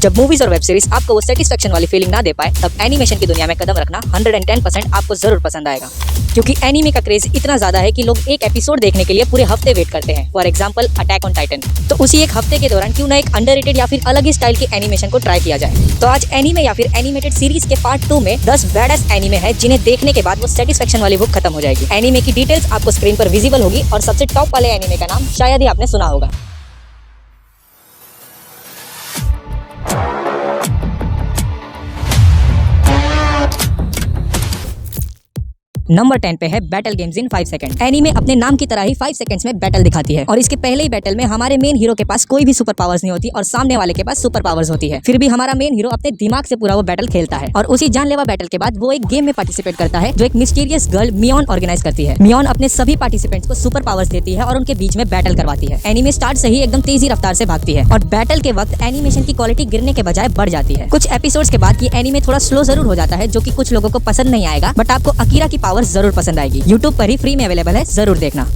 जब मूवीज और web series आपको वो सेटिस्फेक्शन वाली फीलिंग ना दे पाए, तब एनिमेशन की दुनिया में कदम रखना 110% आपको जरूर पसंद आएगा। क्योंकि एनीमे का क्रेज इतना ज्यादा है कि लोग एक एपिसोड देखने के लिए पूरे हफ्ते वेट करते हैं। For example attack on Titan. तो उसी एक हफ्ते के दौरान क्यों ना एक अंडररेटेड या फिर अलग ही स्टाइल की एनिमेशन को ट्राई किया जाए। तो आज एनीमे या फिर एनिमेटेड सीरीज के पार्ट 2 में 10 बैडएस एनीमे है जिन्हें देखने के बाद वो सेटिस्फेक्शन वाली भूख खत्म हो जाएगी। एनीमे की डिटेल्स आपको स्क्रीन पर विजिबल होगी और सबसे टॉप वाले एनीमे का नाम शायद ही आपने सुना होगा। नंबर 10 पे है बैटल गेम्स इन 5 सेकंड। एनीमे अपने नाम की तरह ही 5 सेकंड्स में बैटल दिखाती है और इसके पहले ही बैटल में हमारे मेन हीरो के पास कोई भी सुपर पावर्स नहीं होती और सामने वाले के पास सुपर पावर्स होती है। फिर भी हमारा मेन हीरो अपने दिमाग से पूरा वो बैटल खेलता है और उसी जानलेवा बैटल के बाद वो एक गेम में पार्टिसिपेट करता है जो एक मिस्टीरियस गर्ल मियोन ऑर्गेनाइज करती है। मियोन अपने सभी पार्टिसिपेंट्स को सुपर पावर्स देती है और उनके बीच में बैटल करवाती है। एनीमे स्टार्ट से ही एकदम तेजी रफ्तार से भागती है और बैटल के वक्त एनिमेशन की क्वालिटी गिरने के बजाय बढ़ जाती है। कुछ एपिसोड्स के बाद ये एनीमे थोड़ा स्लो जरूर हो जाता है जो कि कुछ लोगों को पसंद नहीं आएगा, बट आपको अकीरा की पावर्स जरूर पसंद आएगी। YouTube पर ही फ्री में अवेलेबल है, जरूर देखना।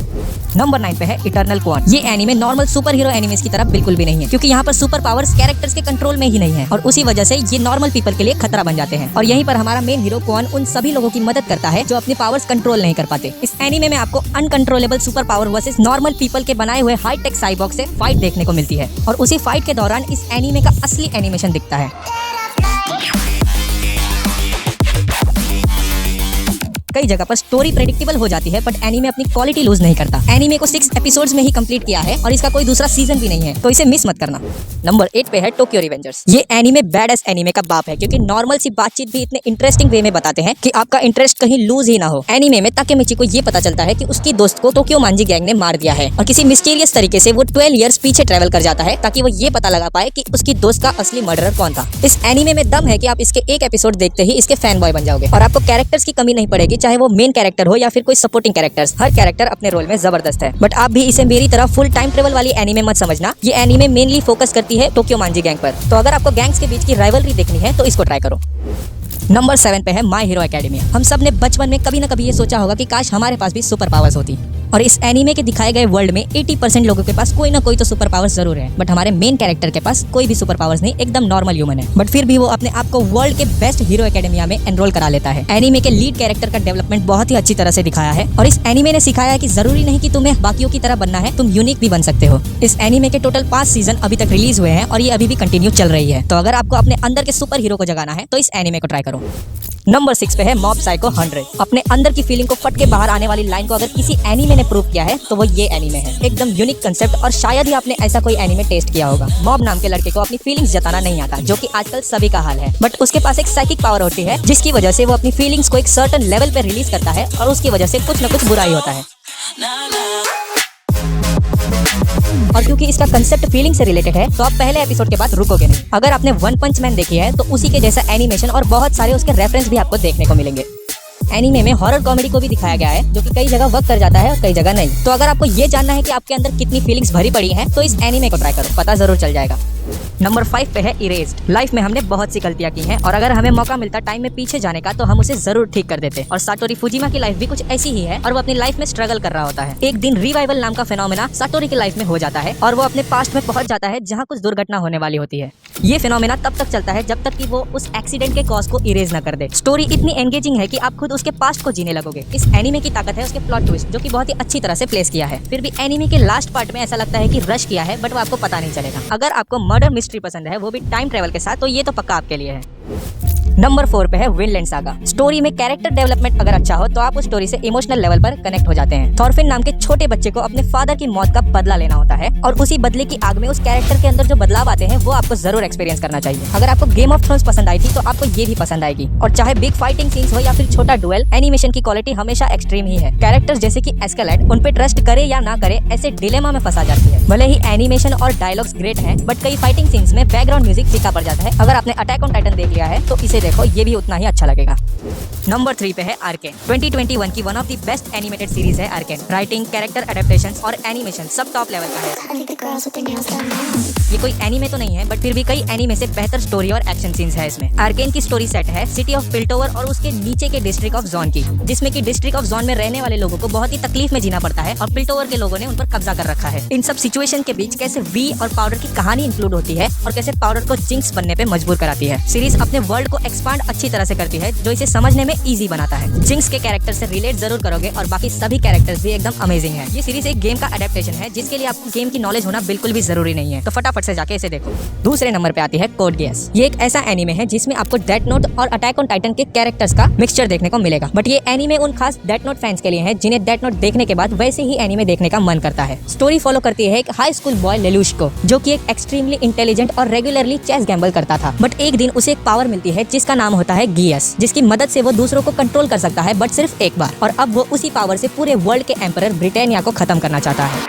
नंबर 9 पे है इटर्नल क्वान। ये anime normal super hero animes की तरह बिल्कुल भी नहीं है, क्योंकि यहाँ पर सुपर पावर्स कैरेक्टर्स के कंट्रोल में ही नहीं है और उसी वजह से ये नॉर्मल पीपल के लिए खतरा बन जाते हैं। और यहीं पर हमारा मेन हीरो क्वान उन सभी लोगों की मदद करता है जो अपने पावर्स कंट्रोल नहीं कर पाते। इस एनीमे में आपको uncontrollable super power versus normal people के बनाए हुए हाई टेक साइबॉर्ग से फाइट देखने को मिलती है और उसी फाइट के दौरान इस एनीमे का असली एनिमेशन दिखता है। कई जगह पर स्टोरी प्रेडिक्टेबल हो जाती है, बट एनीमे अपनी क्वालिटी लूज नहीं करता। एनीमे को 6 एपिसोड्स में ही कंप्लीट किया है और इसका कोई दूसरा सीजन भी नहीं है, तो इसे मिस मत करना। नंबर 8 पे है टोक्यो रिवेंजर्स। ये एनीमे बैडएस एनीमे का बाप है, क्योंकि नॉर्मल सी बातचीत भी इतने इंटरेस्टिंग वे में बताते हैं कि आपका इंटरेस्ट कहीं लूज ही ना हो। एनीमे में ताकेमिची को ये पता चलता है कि उसकी दोस्त को टोक्यो मांजी गैंग ने मार दिया है और किसी मिस्टीरियस तरीके से वो 12 इयर्स पीछे ट्रेवल कर जाता है ताकि वो ये पता लगा पाए कि उसकी दोस्त का असली मर्डरर कौन था। इस एनीमे में दम है कि आप इसके एक एपिसोड देखते ही इसके फैन बॉय बन जाओगे और आपको कैरेक्टर्स की कमी नहीं पड़ेगी, चाहे वो मेन कैरेक्टर हो या फिर कोई सपोर्टिंग कैरेक्टर्स। हर कैरेक्टर अपने रोल में जबरदस्त है, बट आप भी इसे मेरी तरह फुल टाइम ट्रेवल वाली एनीमे मत समझना। ये एनीमे मेनली फोकस करती है टोक्यो मांजी गैंग पर, तो अगर आपको गैंग्स के बीच की राइवलरी देखनी है तो इसको ट्राई करो। नंबर 7 पे है माय हीरो एकेडमिया। हम सब ने बचपन में कभी न कभी ये सोचा होगा कि काश हमारे पास भी सुपर पावर्स होती, और इस एनीमे के दिखाए गए वर्ल्ड में 80% लोगों के पास कोई ना कोई तो सुपर पावर्स जरूर है, बट हमारे मेन कैरेक्टर के पास कोई भी सुपर पावर्स नहीं, एकदम नॉर्मल ह्यूमन है। बट फिर भी वो अपने आप को वर्ल्ड के बेस्ट हीरो एकेडमिया में एनरोल करा लेता है। एनीमे के लीड कैरेक्टर का डेवलपमेंट बहुत ही अच्छी तरह से दिखाया है और इस एनीमे ने सिखाया है कि जरूरी नहीं कि तुम्हें बाकियों की तरह बनना है, तुम यूनिक भी बन सकते हो। इस एनीमे के टोटल 5 सीजन अभी तक रिलीज हुए हैं और ये अभी भी कंटिन्यू चल रही है, तो अगर आपको अपने अंदर के सुपर हीरो को जगाना है तो इस एनीमे को ट्राई करो। नंबर 6 पे है मॉब साइको 100। अपने अंदर की फीलिंग को फट के बाहर आने वाली लाइन को अगर किसी एनीमे ने प्रूव किया है तो वो ये एनीमे है। एकदम यूनिक कंसेप्ट और शायद ही आपने ऐसा कोई एनीमे टेस्ट किया होगा। मॉब नाम के लड़के को अपनी फीलिंग्स जताना नहीं आता, जो कि आजकल सभी का हाल है, बट उसके पास एक साइकिक पावर होती है जिसकी वजह से वो अपनी फीलिंग्स को एक सर्टेन लेवल पे रिलीज करता है और उसकी वजह से कुछ न कुछ बुरा ही होता है। और क्योंकि इसका कंसेप्ट फीलिंग से रिलेटेड है तो आप पहले एपिसोड के बाद रुकोगे नहीं। अगर आपने वन पंच मैन देखी है तो उसी के जैसा एनिमेशन और बहुत सारे उसके रेफरेंस भी आपको देखने को मिलेंगे। एनीमे में हॉरर कॉमेडी को भी दिखाया गया है, जो कि कई जगह वर्क कर जाता है और कई जगह नहीं। तो अगर आपको ये जानना है कि आपके अंदर कितनी फीलिंग्स भरी पड़ी हैं, तो इस एनीमे को ट्राई करो, पता जरूर चल जाएगा। नंबर 5 पे है इरेज्ड। लाइफ में हमने बहुत सी गलतियां की हैं और अगर हमें मौका मिलता टाइम में पीछे जाने का तो हम उसे जरूर ठीक कर देते। और साटोरी फुजिमा की लाइफ भी कुछ ऐसी ही है और वो अपनी लाइफ में स्ट्रगल कर रहा होता है। एक दिन रिवाइवल नाम का फिनोमेना साटोरी की लाइफ में हो जाता है और वो अपने पास्ट में पहुंच जाता है जहाँ कुछ दुर्घटना होने वाली होती है। ये फिनोमेना तब तक चलता है जब तक कि वो उस एक्सीडेंट के कॉज को इरेज न कर दे। स्टोरी इतनी एंगेजिंग है कि आप खुद उसके पास्ट को जीने लगोगे। इस एनीमे की ताकत है उसके प्लॉट ट्विस्ट, जो कि बहुत ही अच्छी तरह से प्लेस किया है। फिर भी एनीमे के लास्ट पार्ट में ऐसा लगता है कि रश किया है, बट वो आपको पता नहीं चलेगा। अगर आपको मर्डर मिस्ट्री पसंद है, वो भी टाइम ट्रेवल के साथ, तो ये तो पक्का आपके लिए है। नंबर 4 पे है विनलैंड सागा। स्टोरी में कैरेक्टर डेवलपमेंट अगर अच्छा हो तो आप उस स्टोरी से इमोशनल लेवल पर कनेक्ट हो जाते हैं। थॉरफिन नाम के छोटे बच्चे को अपने फादर की मौत का बदला लेना होता है और उसी बदले की आग में उस कैरेक्टर के अंदर जो बदलाव आते हैं वो आपको जरूर एक्सपीरियंस करना चाहिए। अगर आपको गेम ऑफ थ्रोन्स पसंद आई थी तो आपको ये भी पसंद आएगी। और चाहे बिग फाइटिंग सीन्स हो या फिर छोटा डुएल, एनिमेशन की क्वालिटी हमेशा एक्सट्रीम ही है। कैरेक्टर्स जैसे कि एस्केलेड, उन पे ट्रस्ट करे या ना करे ऐसे डिलेमा में फंसा जाती है। भले ही एनिमेशन और डायलॉग्स ग्रेट हैं, बट कई फाइटिंग सीन्स में बैकग्राउंड म्यूजिक फीका पड़ जाता है। अगर आपने अटैक ऑन टाइटन देख लिया है तो इसे देखो ये भी उतना ही अच्छा लगेगा। नंबर 3 पे है आर्केन। 2021 की one of the best animated series है आर्केन। राइटिंग, कैरेक्टर एडेप्टेशंस और एनिमेशन सब टॉप लेवल का है। ये कोई एनीमे तो नहीं है, बट फिर भी कई एनीमे से बेहतर स्टोरी और एक्शन सीन्स है इसमें। आर्केन की स्टोरी सेट है सिटी ऑफ पिल्टोवर और उसके नीचे के डिस्ट्रिक्ट ऑफ जोन की, जिसमें कि डिस्ट्रिक्ट ऑफ जोन में रहने वाले लोगों को बहुत ही तकलीफ में जीना पड़ता है और पिल्टोवर के लोगों ने उन पर कब्जा कर रखा है। इन सब सिचुएशन के बीच कैसे वी और पाउडर की कहानी इंक्लूड होती है और कैसे पाउडर को जिंक्स बनने पे मजबूर कराती है। सीरीज अपने वर्ल्ड को एक्सपांड अच्छी तरह से करती है, जो इसे समझने में इजी बनाता है। जिंक्स के कैरेक्टर से रिलेट जरूर करोगे और बाकी सभी कैरेक्टर्स भी एकदम अमेजिंग है। ये सीरीज एक गेम का एडेप्टेशन है, जिसके लिए आपको गेम की नॉलेज होना बिल्कुल भी जरूरी नहीं है, तो फटाफट से जाके इसे देखो। दूसरे नंबर पे आती है कोड गियास। ये एक ऐसा एनीमे है जिसमें आपको डेथ नोट और अटैक ऑन टाइटन के कैरेक्टर्स का मिक्सचर देखने को मिलेगा। बट ये एनीमे उन खास डेथ नोट फैंस के लिए है जिन्हें डेथ नोट देखने के बाद वैसे ही एनीमे देखने का मन करता है। स्टोरी फॉलो करती है एक हाई स्कूल बॉय लेलूश को, जो कि एक एक्सट्रीमली इंटेलिजेंट और रेगुलरली चेस गैम्बल करता था। बट एक दिन उसे एक पावर मिलती है जिसका नाम होता है गियास, जिसकी मदद से वो दूसरों को कंट्रोल कर सकता है, बट सिर्फ एक बार। और अब वो उसी पावर से पूरे वर्ल्ड के एम्परर ब्रिटानिया को खत्म करना चाहता है।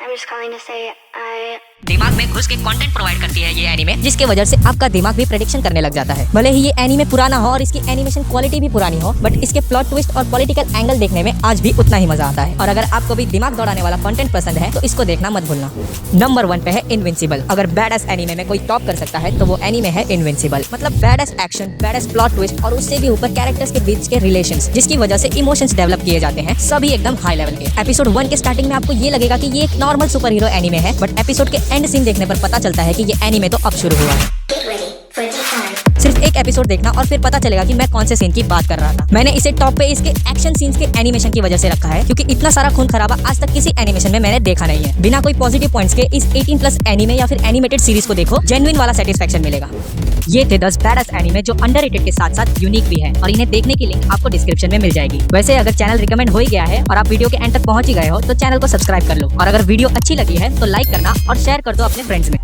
दिमाग में घुस के कंटेंट प्रोवाइड करती है ये एनीमे, जिसके वजह से आपका दिमाग भी प्रेडिक्शन करने लग जाता है। भले ही ये एनीमे पुराना हो और इसकी एनिमेशन क्वालिटी भी पुरानी हो, बट इसके प्लॉट ट्विस्ट और पॉलिटिकल एंगल देखने में आज भी उतना ही मजा आता है। और अगर आपको भी दिमाग दौड़ाने वाला कंटेंट पसंद है तो इसको देखना मत भूलना। नंबर 1 पे है इनविंसिबल। अगर बैडएस एनीमे में कोई टॉप कर सकता है तो वो एनीमे है इनविंसिबल। मतलब badass action, badass plot twist और उससे भी ऊपर कैरेक्टर्स के बीच के रिलेशंस, जिसकी वजह से इमोशंस डेवलप किए जाते हैं, सभी एकदम हाई लेवल के। एपिसोड 1 के स्टार्टिंग में आपको ये लगेगा कि ये एक नॉर्मल सुपर हीरो एनीमे है, बट एपिसोड के एंड सीन देखने पर पता चलता है कि ये एनीमे तो अब शुरू हुआ है। सिर्फ एक एपिसोड देखना और फिर पता चलेगा कि मैं कौन से सीन की बात कर रहा था। मैंने इसे टॉप पे इसके एक्शन सीन्स के एनिमेशन की वजह से रखा है, क्योंकि इतना सारा खून खराबा आज तक किसी एनिमेशन में मैंने देखा नहीं है। बिना कोई पॉजिटिव पॉइंट्स के इस 18+ एनीमे या फिर एनिमेटेड सीरीज को देखो, जेन्युइन वाला सेटिस्फेक्शन मिलेगा। ये थे 10 बैडएस एनीमे जो अंडररेटेड के साथ साथ यूनिक भी है, और इन्हें देखने की लिंक आपको डिस्क्रिप्शन में मिल जाएगी। वैसे अगर चैनल रिकमेंड हो ही गया है और आप वीडियो के एंड तक पहुंच ही गए हो तो चैनल को सब्सक्राइब कर लो, और अगर वीडियो अच्छी लगी है तो लाइक करना और शेयर कर दो अपने फ्रेंड्स में।